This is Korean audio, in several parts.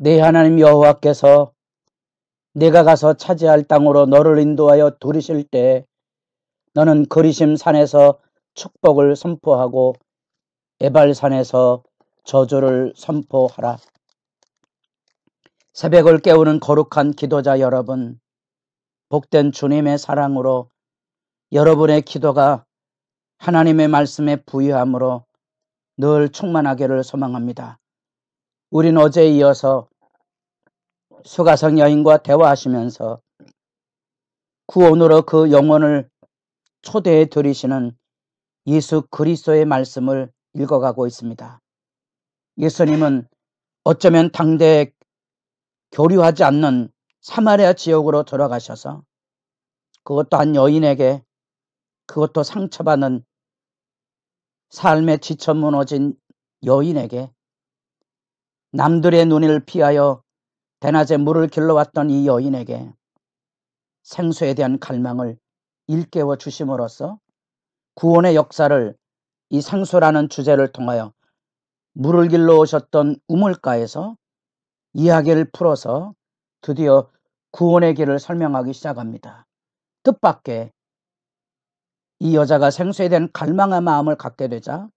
내 하나님 여호와께서 내가 가서 차지할 땅으로 너를 인도하여 들이실 때 너는 거리심 산에서 축복을 선포하고 에발산에서 저주를 선포하라. 새벽을 깨우는 거룩한 기도자 여러분, 복된 주님의 사랑으로 여러분의 기도가 하나님의 말씀에 부유함으로 늘 충만하기를 소망합니다. 우린 어제에 이어서 수가성 여인과 대화하시면서 구원으로 그 영혼을 초대해 드리시는 예수 그리스도의 말씀을 읽어가고 있습니다. 예수님은 어쩌면 당대에 교류하지 않는 사마리아 지역으로 들어가셔서 그것도 한 여인에게, 그것도 상처받은 삶에 지쳐 무너진 여인에게, 남들의 눈을 피하여 대낮에 물을 길러왔던 이 여인에게 생수에 대한 갈망을 일깨워 주심으로써 구원의 역사를 이 생수라는 주제를 통하여 물을 길러 오셨던 우물가에서 이야기를 풀어서 드디어 구원의 길을 설명하기 시작합니다. 뜻밖의 이 여자가 생수에 대한 갈망의 마음을 갖게 되자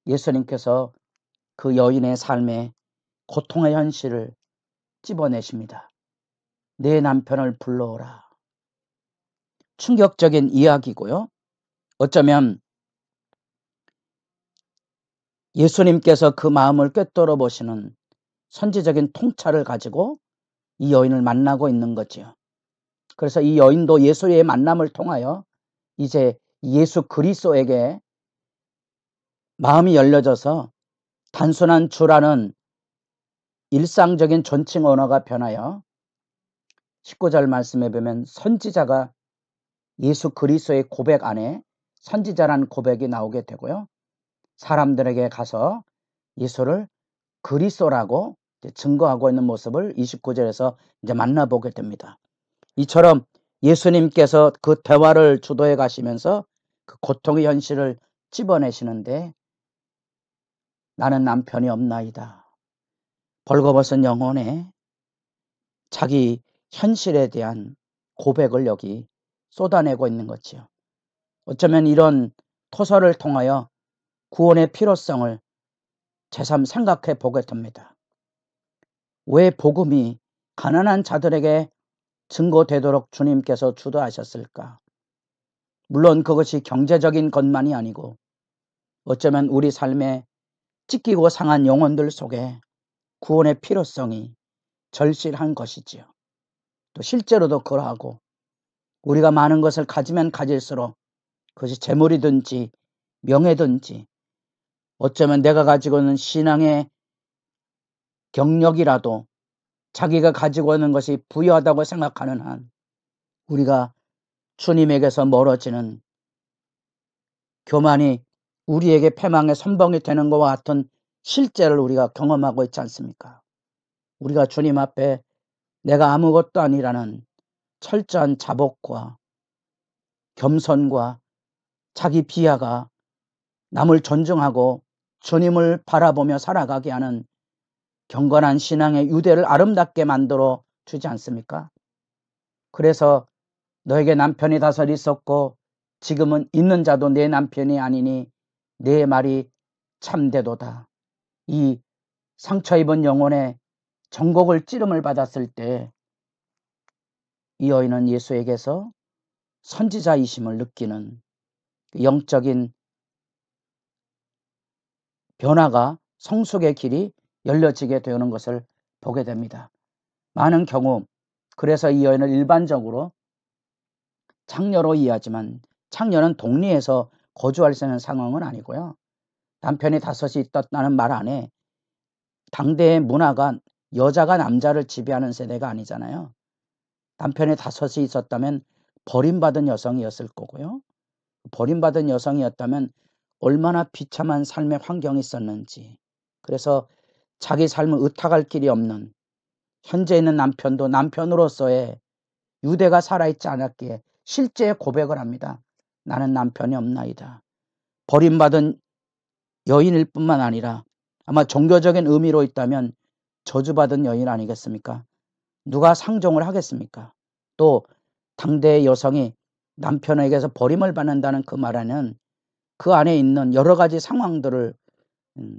예수님께서 그 여인의 삶에 고통의 현실을 찝어내십니다. 내 남편을 불러오라. 충격적인 이야기고요. 어쩌면 예수님께서 그 마음을 꿰뚫어 보시는 선지적인 통찰을 가지고 이 여인을 만나고 있는 거지요. 그래서 이 여인도 예수의 만남을 통하여 이제 예수 그리스도에게 마음이 열려져서 단순한 주라는 일상적인 존칭 언어가 변하여 19절 말씀에 보면 선지자가 예수 그리스도의 고백 안에 선지자라는 고백이 나오게 되고요. 사람들에게 가서 예수를 그리스도라고 증거하고 있는 모습을 29절에서 이제 만나보게 됩니다. 이처럼 예수님께서 그 대화를 주도해 가시면서 그 고통의 현실을 찝어내시는데 나는 남편이 없나이다. 벌거벗은 영혼에 자기 현실에 대한 고백을 여기 쏟아내고 있는 거지요. 어쩌면 이런 토설을 통하여 구원의 필요성을 새삼 생각해 보게 됩니다. 왜 복음이 가난한 자들에게 증거되도록 주님께서 주도하셨을까? 물론 그것이 경제적인 것만이 아니고 어쩌면 우리 삶에 찢기고 상한 영혼들 속에 구원의 필요성이 절실한 것이지요. 또 실제로도 그러하고 우리가 많은 것을 가지면 가질수록 그것이 재물이든지 명예든지 어쩌면 내가 가지고 있는 신앙의 경력이라도 자기가 가지고 있는 것이 부유하다고 생각하는 한 우리가 주님에게서 멀어지는 교만이 우리에게 패망의 선봉이 되는 것과 같은 실제를 우리가 경험하고 있지 않습니까? 우리가 주님 앞에 내가 아무것도 아니라는 철저한 자복과 겸손과 자기 비하가 남을 존중하고 주님을 바라보며 살아가게 하는 경건한 신앙의 유대를 아름답게 만들어 주지 않습니까? 그래서 너에게 남편이 다섯 있었고 지금은 있는 자도 내 남편이 아니니 내 말이 참되도다. 이 상처 입은 영혼의 정곡을 찌름을 받았을 때 이 여인은 예수에게서 선지자이심을 느끼는 영적인 변화가 성숙의 길이 열려지게 되는 것을 보게 됩니다. 많은 경우 그래서 이 여인을 일반적으로 창녀로 이해하지만 창녀는 독리에서 거주할 수 있는 상황은 아니고요. 남편이 다섯이 있었다는 말 안에 당대의 문화가 여자가 남자를 지배하는 세대가 아니잖아요. 남편이 다섯이 있었다면 버림받은 여성이었을 거고요. 버림받은 여성이었다면 얼마나 비참한 삶의 환경이 있었는지, 그래서 자기 삶을 의탁할 길이 없는 현재 있는 남편도 남편으로서의 유대가 살아있지 않았기에 실제 고백을 합니다. 나는 남편이 없나이다. 버림받은 여인일 뿐만 아니라 아마 종교적인 의미로 있다면 저주받은 여인 아니겠습니까? 누가 상종을 하겠습니까? 또 당대의 여성이 남편에게서 버림을 받는다는 그 말에는 그 안에 있는 여러 가지 상황들을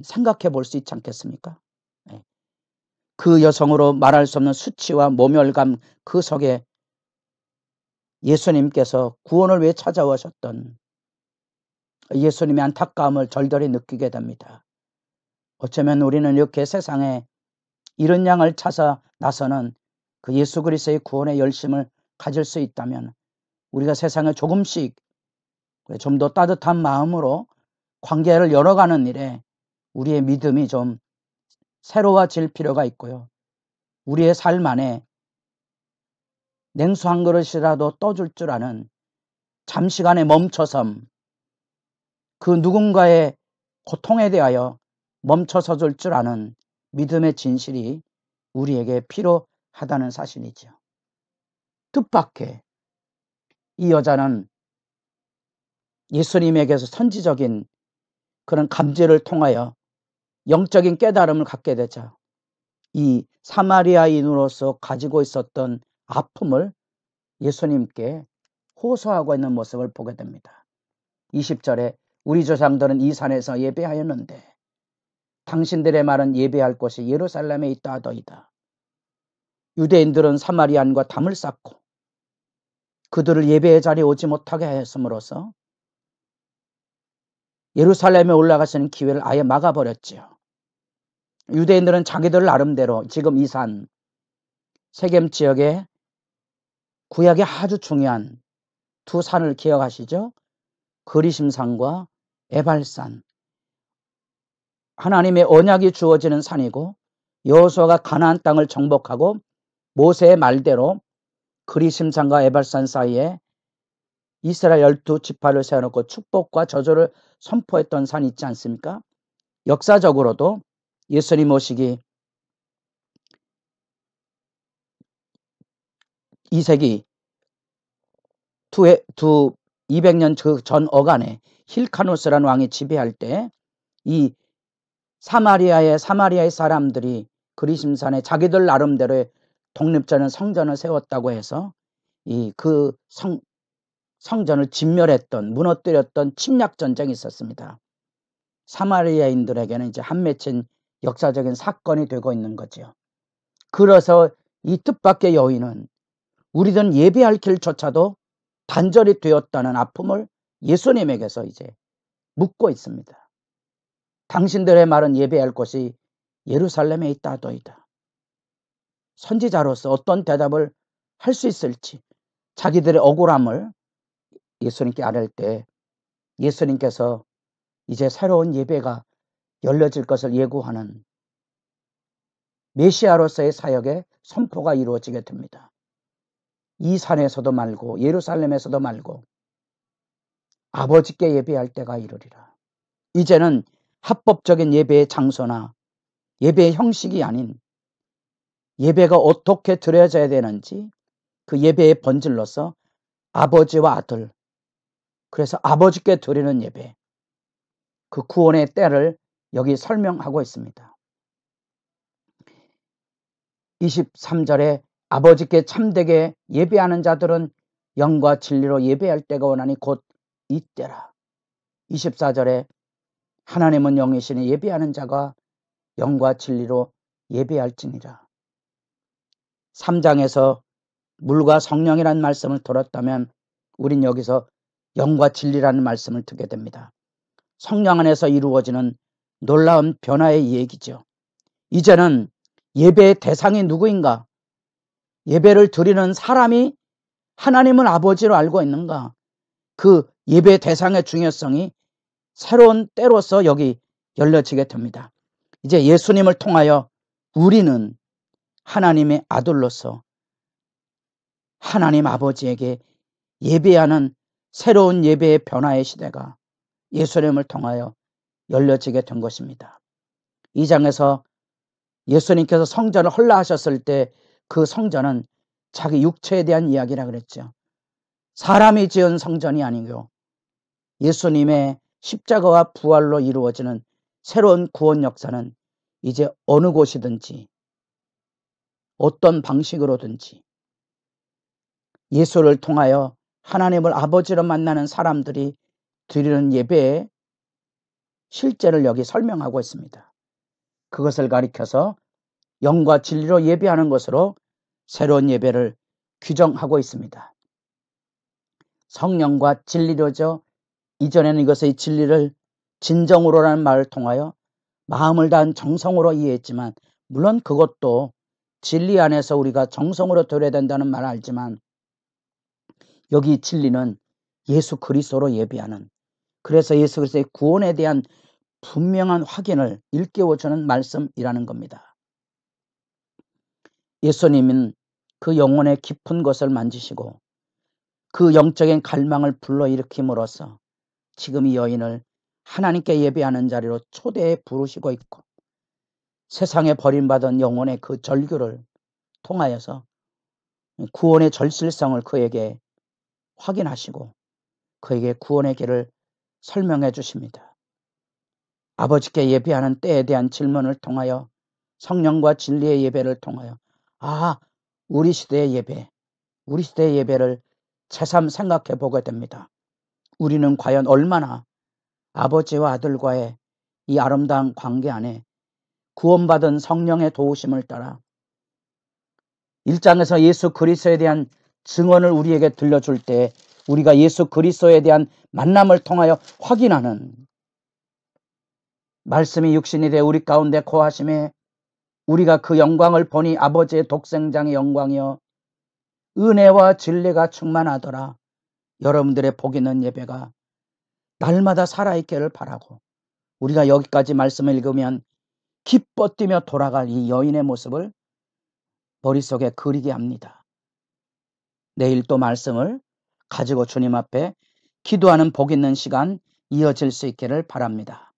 생각해 볼 수 있지 않겠습니까? 그 여성으로 말할 수 없는 수치와 모멸감 그 속에 예수님께서 구원을 위해 찾아오셨던 예수님의 안타까움을 절절히 느끼게 됩니다. 어쩌면 우리는 이렇게 세상에 이런 양을 찾아 나서는 그 예수 그리스도의 구원의 열심을 가질 수 있다면 우리가 세상에 조금씩 좀 더 따뜻한 마음으로 관계를 열어가는 일에 우리의 믿음이 좀 새로워질 필요가 있고요. 우리의 삶 안에 냉수 한 그릇이라도 떠줄 줄 아는 잠시간의 멈춰섬, 그 누군가의 고통에 대하여 멈춰서 줄 줄 아는 믿음의 진실이 우리에게 필요하다는 사실이죠. 뜻밖의 이 여자는 예수님에게서 선지적인 그런 감지를 통하여 영적인 깨달음을 갖게 되자 이 사마리아인으로서 가지고 있었던 아픔을 예수님께 호소하고 있는 모습을 보게 됩니다. 20절에 우리 조상들은 이 산에서 예배하였는데 당신들의 말은 예배할 곳이 예루살렘에 있다 하더이다. 유대인들은 사마리아인과 담을 쌓고 그들을 예배의 자리에 오지 못하게 하였음으로써 예루살렘에 올라가시는 기회를 아예 막아버렸지요. 유대인들은 자기들 나름대로 지금 이 산 세겜 지역에 구약에 아주 중요한 두 산을 기억하시죠? 그리심산과 에발산. 하나님의 언약이 주어지는 산이고 여호수아가 가나안 땅을 정복하고 모세의 말대로 그리심산과 에발산 사이에 이스라엘 12지파를 세워놓고 축복과 저주를 선포했던 산이 있지 않습니까? 역사적으로도 예수님 오시기 2세기 200년 전 어간에 힐카누스라는 왕이 지배할 때 이 사마리아의 사람들이 그리심산에 자기들 나름대로의 독립적인 성전을 세웠다고 해서 그 성전을 진멸했던, 무너뜨렸던 침략 전쟁이 있었습니다. 사마리아인들에게는 이제 한 맺힌 역사적인 사건이 되고 있는 거죠. 그래서 이 뜻밖의 여인은 우리들은 예배할 길조차도 단절이 되었다는 아픔을 예수님에게서 이제 묻고 있습니다. 당신들의 말은 예배할 곳이 예루살렘에 있다 하더이다. 선지자로서 어떤 대답을 할 수 있을지 자기들의 억울함을 예수님께 아뢰 때 예수님께서 이제 새로운 예배가 열려질 것을 예고하는 메시아로서의 사역의 선포가 이루어지게 됩니다. 이 산에서도 말고 예루살렘에서도 말고 아버지께 예배할 때가 이르리라. 이제는 합법적인 예배의 장소나 예배의 형식이 아닌 예배가 어떻게 드려져야 되는지 그 예배의 본질로서 아버지와 아들, 그래서 아버지께 드리는 예배, 그 구원의 때를 여기 설명하고 있습니다. 23절에 아버지께 참되게 예배하는 자들은 영과 진리로 예배할 때가 오나니 곧 이때라. 24절에 하나님은 영이시니 예배하는 자가 영과 진리로 예배할지니라. 3장에서 물과 성령이라는 말씀을 들었다면 우린 여기서 영과 진리라는 말씀을 듣게 됩니다. 성령 안에서 이루어지는 놀라운 변화의 얘기죠. 이제는 예배의 대상이 누구인가? 예배를 드리는 사람이 하나님을 아버지로 알고 있는가? 그 예배 대상의 중요성이 새로운 때로서 여기 열려지게 됩니다. 이제 예수님을 통하여 우리는 하나님의 아들로서 하나님 아버지에게 예배하는 새로운 예배의 변화의 시대가 예수님을 통하여 열려지게 된 것입니다. 이 장에서 예수님께서 성전을 헐라하셨을 때 그 성전은 자기 육체에 대한 이야기라 그랬죠. 사람이 지은 성전이 아니고 예수님의 십자가와 부활로 이루어지는 새로운 구원 역사는 이제 어느 곳이든지 어떤 방식으로든지 예수를 통하여 하나님을 아버지로 만나는 사람들이 드리는 예배의 실제를 여기 설명하고 있습니다. 그것을 가리켜서 영과 진리로 예배하는 것으로 새로운 예배를 규정하고 있습니다. 성령과 진리로죠. 이전에는 이것의 진리를 진정으로라는 말을 통하여 마음을 다한 정성으로 이해했지만, 물론 그것도 진리 안에서 우리가 정성으로 들어야 된다는 말 알지만, 여기 진리는 예수 그리스도로 예배하는, 그래서 예수 그리스도의 구원에 대한 분명한 확인을 일깨워주는 말씀이라는 겁니다. 예수님은 그 영혼의 깊은 것을 만지시고 그 영적인 갈망을 불러일으킴으로써 지금 이 여인을 하나님께 예배하는 자리로 초대해 부르시고 있고, 세상에 버림받은 영혼의 그 절규를 통하여서 구원의 절실성을 그에게 확인하시고 그에게 구원의 길을 설명해 주십니다. 아버지께 예배하는 때에 대한 질문을 통하여 성령과 진리의 예배를 통하여 우리 시대의 예배, 우리 시대의 예배를 새삼 생각해 보게 됩니다. 우리는 과연 얼마나 아버지와 아들과의 이 아름다운 관계 안에 구원받은 성령의 도우심을 따라 1장에서 예수 그리스도에 대한 증언을 우리에게 들려줄 때 우리가 예수 그리스도에 대한 만남을 통하여 확인하는, 말씀이 육신이 되어 우리 가운데 거하심에 우리가 그 영광을 보니 아버지의 독생장의 영광이여 은혜와 진리가 충만하더라. 여러분들의 복 있는 예배가 날마다 살아있기를 바라고, 우리가 여기까지 말씀을 읽으면 기뻐 뛰며 돌아갈 이 여인의 모습을 머릿속에 그리게 합니다. 내일 또 말씀을 가지고 주님 앞에 기도하는 복 있는 시간 이어질 수 있기를 바랍니다.